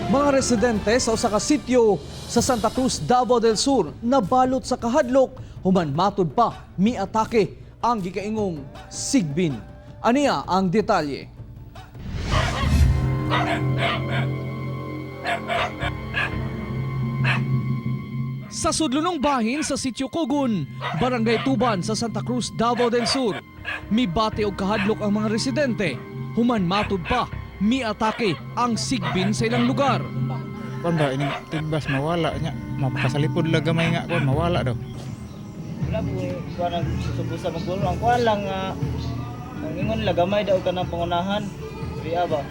Mga residente sa usa ka sityo sa Santa Cruz, Davao del Sur nabalot sa kahadlok human matud pa miatake ang gikaingong sigbin. Aniya ang detalye. Sa sudlunong bahin sa Sitio Kugun, Barangay Tuban sa Santa Cruz, Davao del Sur, mibati og kahadlok ang mga residente. Human matud pa miatake ang sigbin sa ilang lugar. Kon ba ini tibas mawala nya mapakasalipod lang gamay nga kon mawala daw. Wala po kuan ang susubusa magbulo ang kuan lang ang ingon la gamay daw kanang pangunahan. Riya ba?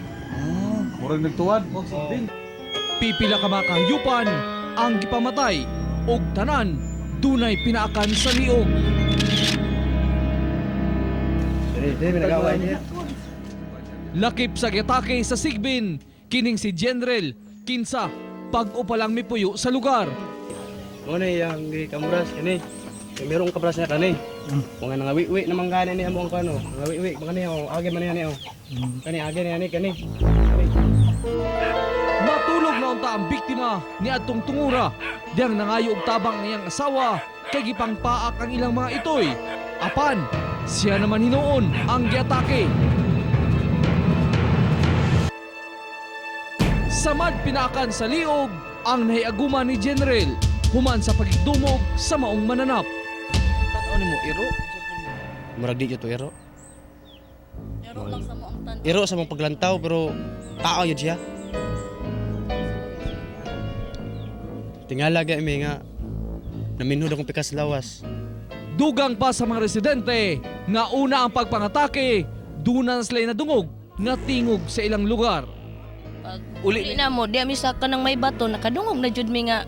Murag nagtuwad og sigbin. Pipila ka mga kahayupan ang gipamatay og tanan dunay pinaakan sa liog. Lakip sa gitake sa sigbin, kining si General Kinsa pag-upalang mipuyo sa lugar. Muna yung kamuras kani. Merong kabras niya kani. Kung nga nangawiwi naman gani niya mo ang kano. Nangawiwi ba kani o agi man niya o. Kani agi niya kani. Matulog na unta ang biktima ni adtong tungura. Diyang nangayo og tabang niyang asawa kay gipangpaak ang ilang mga itoy. Apan, siya naman hinuon ang giatake. Samad pinakan sa liog ang nahiaguman ni General human sa pagdumog sa maong mananap. Ano mo iro? Murag di to iro. Ero lang sa mo ang tan. Iro sa mong paglantaw pero tao yun siya. Tingala ga imi nga naminhud akong pikas lawas. Dugang pa sa mga residente nga una ang pagpangatake, dunan sila nadungog nga tingog sa ilang lugar. Pag uli na mo, di amisa ka ng may bato, nakadungog na jud mi nga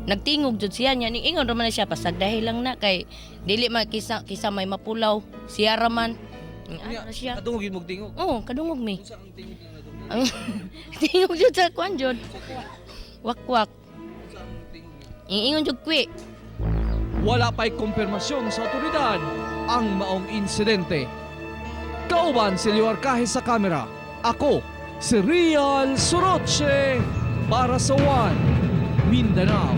nagtingog jud siya niya. Ning ingon raman na siya, pasag dahil lang na kay dili makisa kisa may mapulaw. Siya raman. Ano na siya? Nadungog yun mong tingog. Oo, kadungog mi. Sa ang tingog lang nadungog. Ang tingog jud sa kwan jud. Wakwak. Ingon jud kwi. Wala pa'y kumpirmasyon sa otoridad ang maong insidente. Kauban si Lior Kahis sa kamera. Ako, si Rial Soroche para sa One Mindanao.